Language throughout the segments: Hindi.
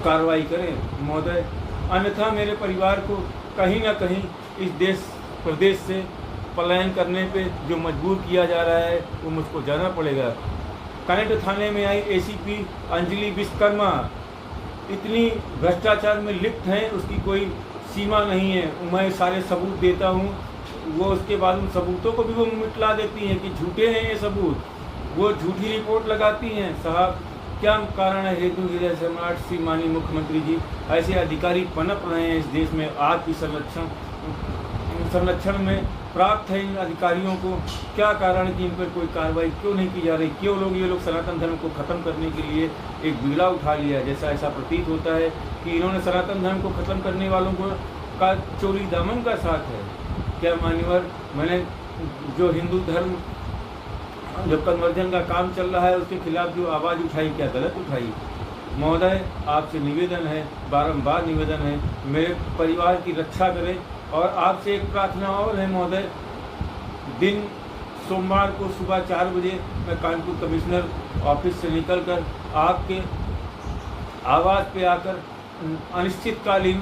कार्रवाई करें महोदय, अन्यथा मेरे परिवार को कहीं ना कहीं इस देश प्रदेश से पलायन करने पे जो मजबूर किया जा रहा है वो मुझको जाना पड़ेगा। कानेट थाने में आई एसीपी अंजलि विश्वकर्मा इतनी भ्रष्टाचार में लिप्त हैं, उसकी कोई सीमा नहीं है। मैं सारे सबूत देता हूँ, वो उसके बाद उन सबूतों को भी वो मिटला देती हैं कि झूठे हैं ये सबूत, वो झूठी रिपोर्ट लगाती हैं। साहब, क्या कारण है हेतु हृदय सम्राट श्री माननीय मुख्यमंत्री जी ऐसे अधिकारी पनप रहे हैं इस देश में? आपकी संरक्षण में प्राप्त है इन अधिकारियों को, क्या कारण कि इन पर कोई कार्रवाई क्यों नहीं की जा रही? क्यों ये लोग सनातन धर्म को ख़त्म करने के लिए एक बीड़ा उठा लिया है? जैसा ऐसा प्रतीत होता है कि इन्होंने सनातन धर्म को ख़त्म करने वालों को का चोरी दामन का साथ है। क्या मान्यवर, मैंने जो हिंदू धर्म जो कन्वर्जन का काम चल रहा है उसके खिलाफ जो आवाज़ उठाई, क्या गलत उठाई? महोदय, आपसे निवेदन है, बारंबार निवेदन है, मेरे परिवार की रक्षा करें। और आपसे एक प्रार्थना और है महोदय, दिन सोमवार को सुबह 4 बजे मैं कानपुर कमिश्नर ऑफिस से निकलकर आपके आवास पे आकर अनिश्चितकालीन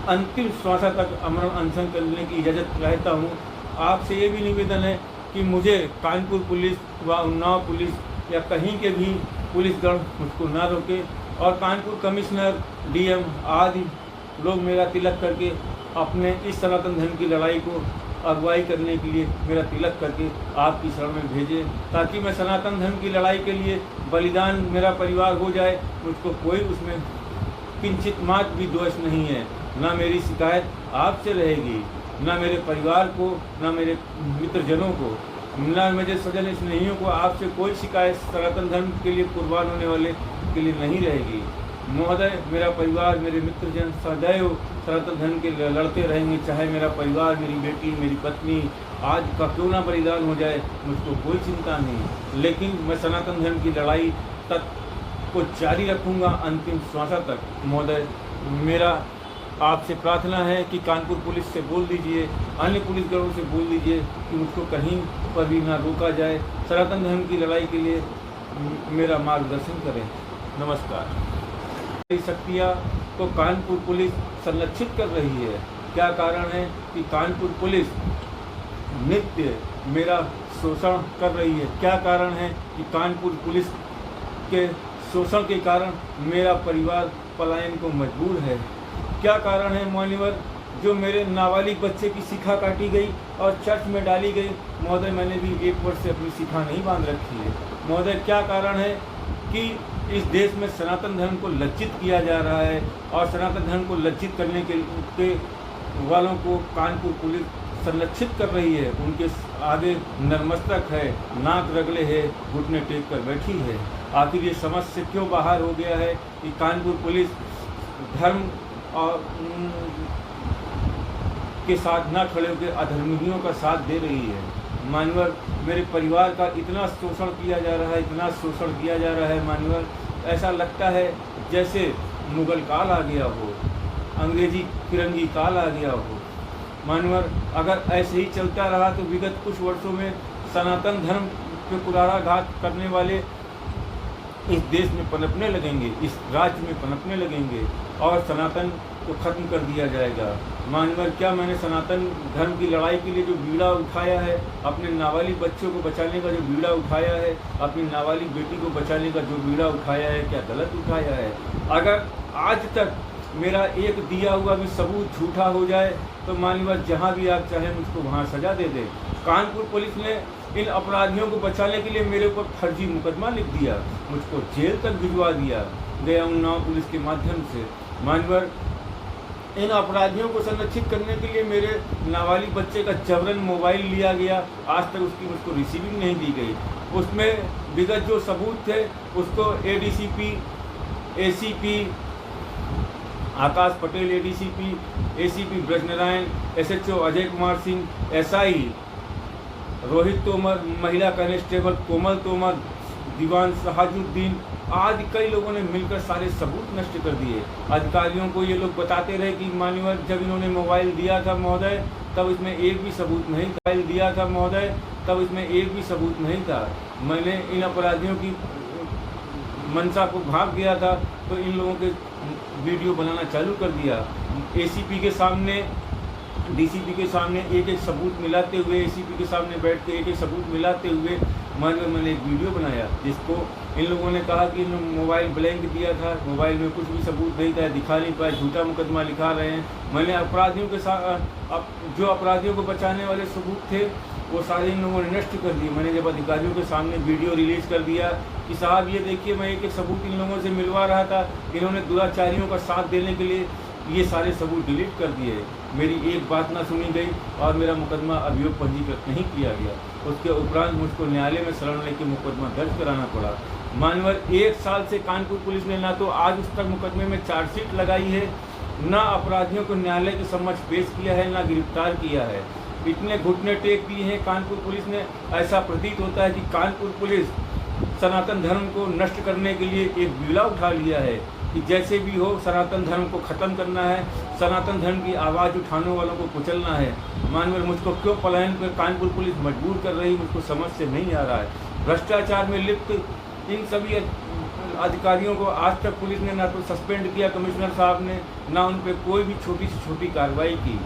अंतिम श्वास तक अमरण अनशन करने की इजाज़त चाहता हूँ। आपसे ये भी निवेदन है कि मुझे कानपुर पुलिस व उन्नाव पुलिस या कहीं के भी पुलिसगण मुझको ना रोके, और कानपुर कमिश्नर, डीएम आदि लोग मेरा तिलक करके अपने इस सनातन धर्म की लड़ाई को अगुवाई करने के लिए मेरा तिलक करके आपकी शरण में भेजें, ताकि मैं सनातन धर्म की लड़ाई के लिए बलिदान मेरा परिवार हो जाए। मुझको कोई उसमें किंचित मात्र भी दोष नहीं है। ना मेरी शिकायत आपसे रहेगी, ना मेरे परिवार को, ना मेरे मित्रजनों को, ना मेरे स्वजन स्नेहियों को आपसे कोई शिकायत सनातन धर्म के लिए कुर्बान होने वाले के लिए नहीं रहेगी। महोदय, मेरा परिवार, मेरे मित्रजन सदैव सनातन धर्म के लड़ते रहेंगे, चाहे मेरा परिवार, मेरी बेटी, मेरी पत्नी आज का क्यों ना बलिदान हो जाए, मुझको कोई चिंता नहीं। लेकिन मैं सनातन धर्म की लड़ाई तक को जारी रखूँगा अंतिम श्वास तक। महोदय, मेरा आपसे प्रार्थना है कि कानपुर पुलिस से बोल दीजिए, अन्य पुलिसगणों से बोल दीजिए कि मुझको कहीं पर भी ना रोका जाए। सनातन धर्म की लड़ाई के लिए मेरा मार्गदर्शन करें। नमस्कार। शक्तियाँ को कानपुर पुलिस संरक्षित कर रही है। क्या कारण है कि कानपुर पुलिस नित्य मेरा शोषण कर रही है? क्या कारण है कि कानपुर पुलिस के शोषण के कारण मेरा परिवार पलायन को मजबूर है? क्या कारण है मान्यवर, जो मेरे नाबालिग बच्चे की शिखा काटी गई और चर्च में डाली गई? महोदय, मैंने भी 1 वर्ष से अपनी शिखा नहीं बांध रखी है। महोदय, क्या कारण है कि इस देश में सनातन धर्म को लज्जित किया जा रहा है, और सनातन धर्म को लज्जित करने के वालों को कानपुर पुलिस संरक्षित कर रही है? उनके आगे नतमस्तक है, नाक रगड़े है, घुटने टेक कर बैठी है। आखिर ये समझ से क्यों बाहर हो गया है कि कानपुर पुलिस धर्म और के साथ ना खड़े होकर अधर्मियों का साथ दे रही है? मान्यवर, मेरे परिवार का इतना शोषण किया जा रहा है, इतना शोषण किया जा रहा है मान्यवर, ऐसा लगता है जैसे मुगल काल आ गया हो, अंग्रेजी फिरंगी काल आ गया हो। मान्यवर, अगर ऐसे ही चलता रहा तो विगत कुछ वर्षों में सनातन धर्म पे कुराराघात करने वाले इस देश में पनपने लगेंगे, इस राज्य में पनपने लगेंगे, और सनातन को ख़त्म कर दिया जाएगा। मान्यवर, क्या मैंने सनातन धर्म की लड़ाई के लिए जो बीड़ा उठाया है, अपने नाबालिग बच्चों को बचाने का जो बीड़ा उठाया है, अपनी नाबालिग बेटी को बचाने का जो बीड़ा उठाया है, क्या गलत उठाया है? अगर आज तक मेरा एक दिया हुआ भी सबूत झूठा हो जाए तो मान्यवर, जहाँ भी आप चाहें मुझको वहाँ सजा दे दे। कानपुर पुलिस ने इन अपराधियों को बचाने के लिए मेरे ऊपर फर्जी मुकदमा लिख दिया, मुझको जेल तक भिजवा दिया गया उन्नाव पुलिस के माध्यम से। मान्यवर, इन अपराधियों को संरक्षित करने के लिए मेरे नाबालिग बच्चे का जबरन मोबाइल लिया गया, आज तक उसकी मुझको रिसीविंग नहीं दी गई। उसमें विगत जो सबूत थे उसको ADCP, ACP Akash Patel, ADCP, ACP Brajnarayan, SHO Ajay Kumar Singh, SI Rohit Tomar, महिला कांस्टेबल कोमल तोमर, दीवान सहाजुद्दीन आदि कई लोगों ने मिलकर सारे सबूत नष्ट कर दिए। अधिकारियों को ये लोग बताते रहे कि मान्यवर, जब इन्होंने मोबाइल दिया था महोदय तब इसमें एक भी सबूत नहीं था, मोबाइल दिया था महोदय तब इसमें एक भी सबूत नहीं था। मैंने इन अपराधियों की मंशा को भाग गया था, तो इन लोगों के वीडियो बनाना चालू कर दिया। एसीपी के सामने, डीसीपी के सामने एक एक सबूत मिलाते हुए, एसीपी के सामने बैठ के एक एक सबूत मिलाते हुए मैंने एक वीडियो बनाया, जिसको इन लोगों ने कहा कि मोबाइल ब्लैंक दिया था, मोबाइल में कुछ भी सबूत नहीं था, दिखा नहीं पाए, झूठा मुकदमा लिखा रहे हैं। मैंने अपराधियों के साथ जो अपराधियों को बचाने वाले सबूत थे वो सारे इन लोगों ने नष्ट कर दिए। मैंने जब अधिकारियों के सामने वीडियो रिलीज़ कर दिया कि साहब ये देखिए, मैं एक एक सबूत इन लोगों से मिलवा रहा था, इन्होंने दुराचारियों का साथ देने के लिए ये सारे सबूत डिलीट कर दिए। मेरी एक बात ना सुनी गई और मेरा मुकदमा अभियोग पंजीकृत नहीं किया गया। उसके उपरांत मुझको न्यायालय में शरण लेके मुकदमा दर्ज कराना पड़ा। मानवर 1 साल से कानपुर पुलिस ने ना तो आज उस तक मुकदमे में चार्जशीट लगाई है, ना अपराधियों को न्यायालय के समक्ष पेश किया है, ना गिरफ्तार किया है। इतने घुटने टेक दिए हैं कानपुर पुलिस ने, ऐसा प्रतीत होता है कि कानपुर पुलिस सनातन धर्म को नष्ट करने के लिए एक बीड़ा उठा लिया है कि जैसे भी हो सनातन धर्म को ख़त्म करना है, सनातन धर्म की आवाज़ उठाने वालों को कुचलना है। मानवर मुझको क्यों पलायन पर कानपुर पुलिस मजबूर कर रही, मुझको समझ से नहीं आ रहा है। भ्रष्टाचार में लिप्त इन सभी अधिकारियों को आज तक पुलिस ने ना तो सस्पेंड किया कमिश्नर साहब ने, ना उन पर कोई भी छोटी से छोटी कार्रवाई की,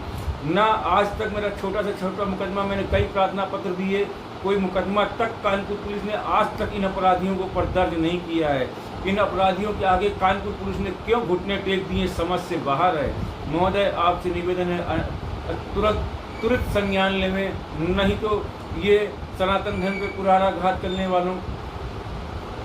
ना आज तक मेरा छोटा से छोटा मुकदमा, मैंने कई प्रार्थना पत्र दिए, कोई मुकदमा तक कानपुर पुलिस ने आज तक इन अपराधियों को पर दर्ज नहीं किया है। इन अपराधियों के आगे कानपुर पुलिस ने क्यों घुटने टेक दिए समझ से बाहर है। महोदय आपसे निवेदन है तुरंत संज्ञान लें, नहीं तो ये सनातन धर्म पे कुठाराघात करने वालों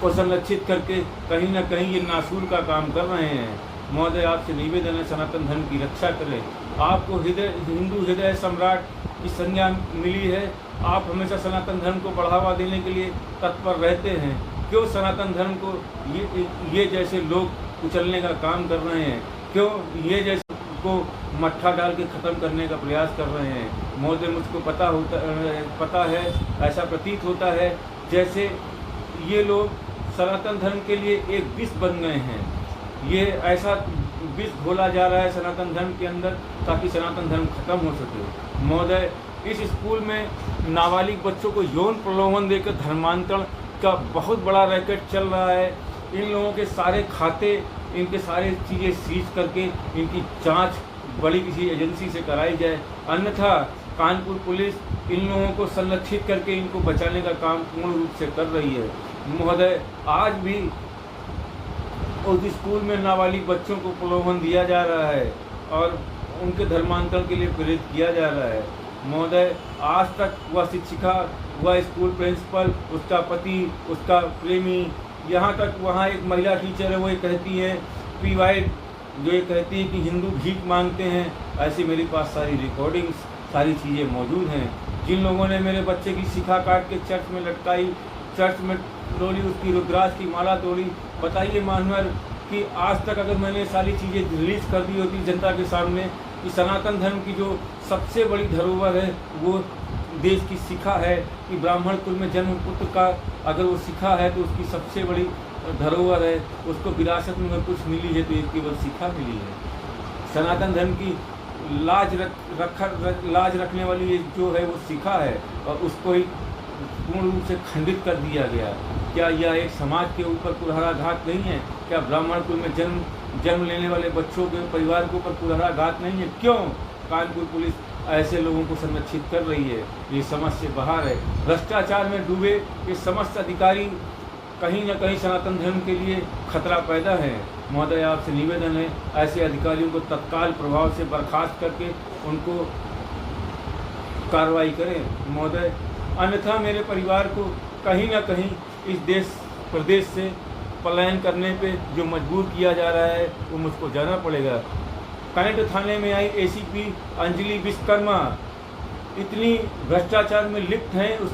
को संरक्षित करके कहीं ना कहीं ये नासूर का काम कर रहे हैं। महोदय आपसे निवेदन है सनातन धर्म की रक्षा करें। आपको हिंदू हृदय सम्राट की संज्ञा मिली है, आप हमेशा सनातन धर्म को बढ़ावा देने के लिए तत्पर रहते हैं। क्यों सनातन धर्म को ये जैसे लोग कुचलने का काम कर रहे हैं, क्यों ये जैसे को मट्ठा डाल के ख़त्म करने का प्रयास कर रहे हैं। महोदय मुझको पता है, ऐसा प्रतीत होता है जैसे ये लोग सनातन धर्म के लिए एक विष बन गए हैं। ये ऐसा विष घोला जा रहा है सनातन धर्म के अंदर ताकि सनातन धर्म खत्म हो सके। महोदय इस स्कूल में नाबालिग बच्चों को यौन प्रलोभन देकर धर्मांतरण का बहुत बड़ा रैकेट चल रहा है। इन लोगों के सारे खाते, इनके सारे चीज़ें सीज करके इनकी जांच बड़ी किसी एजेंसी से कराई जाए, अन्यथा कानपुर पुलिस इन लोगों को संरक्षित करके इनको बचाने का काम पूर्ण रूप से कर रही है। महोदय आज भी उस स्कूल में नाबालिग बच्चों को प्रलोभन दिया जा रहा है और उनके धर्मांतरण के लिए प्रेरित किया जा रहा है। महोदय आज तक वह शिक्षिका, वह स्कूल प्रिंसिपल, उसका पति, उसका प्रेमी, यहाँ तक वहाँ एक महिला टीचर है, वो ये कहती है PY जो ये कहती है कि हिंदू भीख मांगते हैं। ऐसे मेरे पास सारी रिकॉर्डिंग्स, सारी चीज़ें मौजूद हैं। जिन लोगों ने मेरे बच्चे की शिखा काट के चर्च में लटकाई, चर्च में तोड़ी, उसकी रुद्राक्ष की माला तोड़ी, बताइए मानवर कि आज तक अगर मैंने सारी चीज़ें रिलीज़ कर दी होती जनता के सामने कि सनातन धर्म की जो सबसे बड़ी धरोहर है वो देश की शिखा है, कि ब्राह्मण कुल में जन्म पुत्र का अगर वो शिखा है तो उसकी सबसे बड़ी धरोहर है, उसको विरासत में कुछ मिली है तो ये केवल शिखा मिली है। सनातन धर्म की लाज रखने वाली ये जो है वो शिखा है और उसको ही पूर्ण रूप से खंडित कर दिया गया। क्या यह एक समाज के ऊपर कुठाराघात नहीं है? क्या ब्राह्मण कुल में जन्म लेने वाले बच्चों के परिवार के ऊपर कुठाराघात नहीं है? क्यों कानपुर पुलिस ऐसे लोगों को संरक्षित कर रही है? ये समझ से बाहर है। भ्रष्टाचार में डूबे ये समस्त अधिकारी कहीं न कहीं सनातन धर्म के लिए खतरा पैदा है। महोदय आपसे निवेदन है ऐसे अधिकारियों को तत्काल प्रभाव से बर्खास्त करके उनको कार्रवाई करें महोदय, अन्यथा मेरे परिवार को कहीं ना कहीं इस देश प्रदेश से पलायन करने पे जो मजबूर किया जा रहा है वो मुझको जाना पड़ेगा। कनेक्ट थाने में आई ACP अंजलि विश्वकर्मा इतनी भ्रष्टाचार में लिप्त हैं।